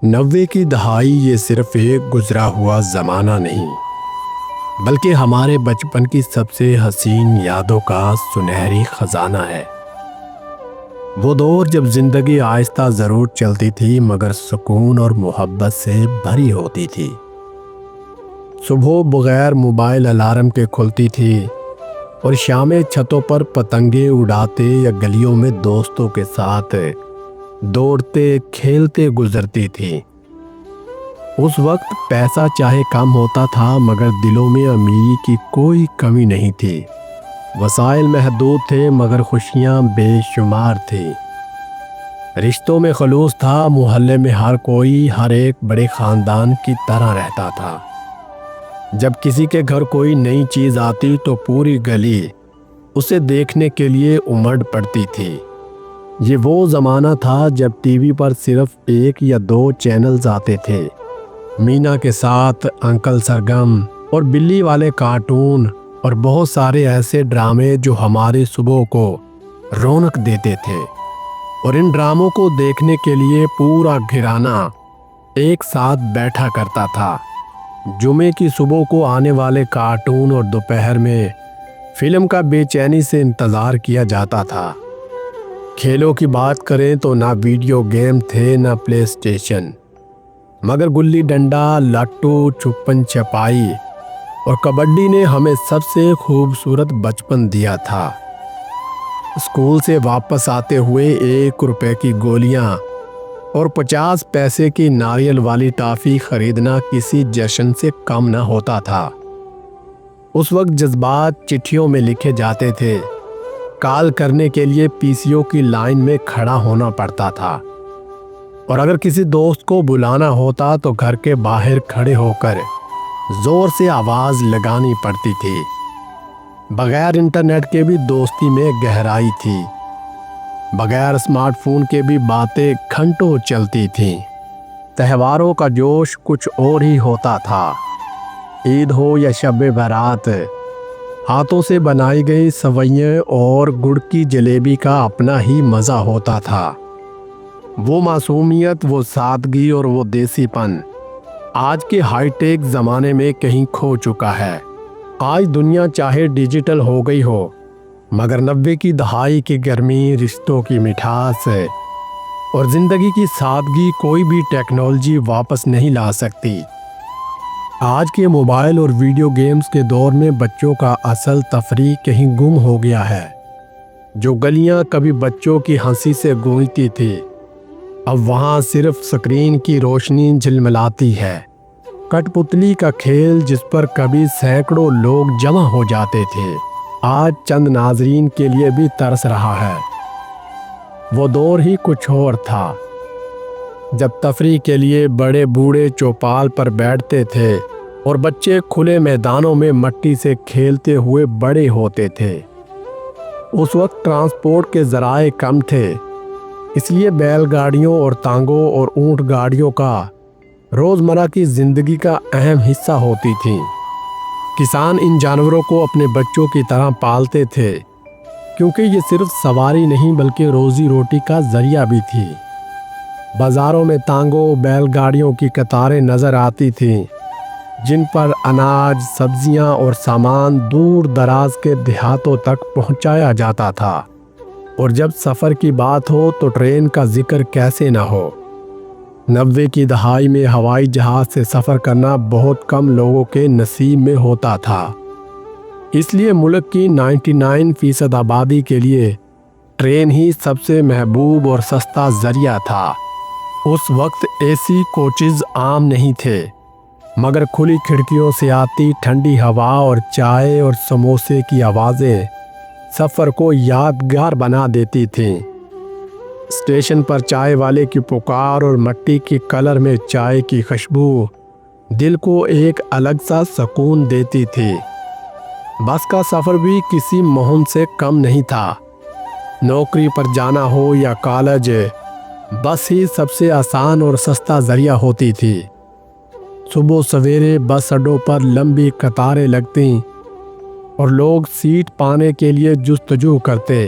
90 کی دہائی یہ صرف ایک گزرا ہوا زمانہ نہیں بلکہ ہمارے بچپن کی سب سے حسین یادوں کا سنہری خزانہ ہے۔ وہ دور جب زندگی آہستہ ضرور چلتی تھی مگر سکون اور محبت سے بھری ہوتی تھی۔ صبح بغیر موبائل الارم کے کھلتی تھی اور شامیں چھتوں پر پتنگیں اڑاتے یا گلیوں میں دوستوں کے ساتھ دوڑتے کھیلتے گزرتی تھی۔ اس وقت پیسہ چاہے کم ہوتا تھا مگر دلوں میں امیری کی کوئی کمی نہیں تھی۔ وسائل محدود تھے مگر خوشیاں بے شمار تھی۔ رشتوں میں خلوص تھا، محلے میں ہر کوئی ہر ایک بڑے خاندان کی طرح رہتا تھا۔ جب کسی کے گھر کوئی نئی چیز آتی تو پوری گلی اسے دیکھنے کے لیے امڑ پڑتی تھی۔ یہ وہ زمانہ تھا جب ٹی وی پر صرف 1 یا 2 چینلز آتے تھے، مینا کے ساتھ، انکل سرگم اور بلی والے کارٹون اور بہت سارے ایسے ڈرامے جو ہمارے صبح کو رونق دیتے تھے۔ اور ان ڈراموں کو دیکھنے کے لیے پورا گھرانہ ایک ساتھ بیٹھا کرتا تھا۔ جمعے کی صبح کو آنے والے کارٹون اور دوپہر میں فلم کا بے چینی سے انتظار کیا جاتا تھا۔ کھیلوں کی بات کریں تو نہ ویڈیو گیم تھے نہ پلے اسٹیشن، مگر گلی ڈنڈا، لٹو، چھپن چھپائی اور کبڈی نے ہمیں سب سے خوبصورت بچپن دیا تھا۔ اسکول سے واپس آتے ہوئے 1 روپے کی گولیاں اور 50 پیسے کی ناریل والی ٹافی خریدنا کسی جشن سے کم نہ ہوتا تھا۔ اس وقت جذبات چٹھیوں میں لکھے جاتے تھے، کال کرنے کے لیے پی سی او کی لائن میں کھڑا ہونا پڑتا تھا، اور اگر کسی دوست کو بلانا ہوتا تو گھر کے باہر کھڑے ہو کر زور سے آواز لگانی پڑتی تھی۔ بغیر انٹرنیٹ کے بھی دوستی میں گہرائی تھی، بغیر اسمارٹ فون کے بھی باتیں گھنٹوں چلتی تھیں۔ تہواروں کا جوش کچھ اور ہی ہوتا تھا، عید ہو یا شب برات، ہاتھوں سے بنائی گئی سوئیاں اور گڑ کی جلیبی کا اپنا ہی مزہ ہوتا تھا۔ وہ معصومیت، وہ سادگی اور وہ دیسی پن آج کے ہائی ٹیک زمانے میں کہیں کھو چکا ہے۔ آج دنیا چاہے ڈیجیٹل ہو گئی ہو مگر 90 کی دہائی کی گرمی، رشتوں کی مٹھاس اور زندگی کی سادگی کوئی بھی ٹیکنالوجی واپس نہیں لا سکتی۔ آج کے موبائل اور ویڈیو گیمز کے دور میں بچوں کا اصل تفریح کہیں گم ہو گیا ہے۔ جو گلیاں کبھی بچوں کی ہنسی سے گونجتی تھی اب وہاں صرف سکرین کی روشنی جھلملاتی ہے۔ کٹ پتلی کا کھیل جس پر کبھی سینکڑوں لوگ جمع ہو جاتے تھے آج چند ناظرین کے لیے بھی ترس رہا ہے۔ وہ دور ہی کچھ اور تھا جب تفریح کے لیے بڑے بوڑھے چوپال پر بیٹھتے تھے اور بچے کھلے میدانوں میں مٹی سے کھیلتے ہوئے بڑے ہوتے تھے۔ اس وقت ٹرانسپورٹ کے ذرائع کم تھے، اس لیے بیل گاڑیوں اور تانگوں اور اونٹ گاڑیوں کا روزمرہ کی زندگی کا اہم حصہ ہوتی تھیں۔ کسان ان جانوروں کو اپنے بچوں کی طرح پالتے تھے کیونکہ یہ صرف سواری نہیں بلکہ روزی روٹی کا ذریعہ بھی تھی۔ بازاروں میں تانگوں، بیل گاڑیوں کی قطاریں نظر آتی تھیں جن پر اناج، سبزیاں اور سامان دور دراز کے دیہاتوں تک پہنچایا جاتا تھا۔ اور جب سفر کی بات ہو تو ٹرین کا ذکر کیسے نہ ہو۔ 90 کی دہائی میں ہوائی جہاز سے سفر کرنا بہت کم لوگوں کے نصیب میں ہوتا تھا، اس لیے ملک کی 99% آبادی کے لیے ٹرین ہی سب سے محبوب اور سستا ذریعہ تھا۔ اس وقت اے سی کوچز عام نہیں تھے مگر کھلی کھڑکیوں سے آتی ٹھنڈی ہوا اور چائے اور سموسے کی آوازیں سفر کو یادگار بنا دیتی تھیں۔ اسٹیشن پر چائے والے کی پکار اور مٹی کی کلر میں چائے کی خوشبو دل کو ایک الگ سا سکون دیتی تھی۔ بس کا سفر بھی کسی مہم سے کم نہیں تھا۔ نوکری پر جانا ہو یا کالج، بس ہی سب سے آسان اور سستا ذریعہ ہوتی تھی۔ صبح سویرے بس اڈوں پر لمبی قطاریں لگتیں اور لوگ سیٹ پانے کے لیے جستجو کرتے،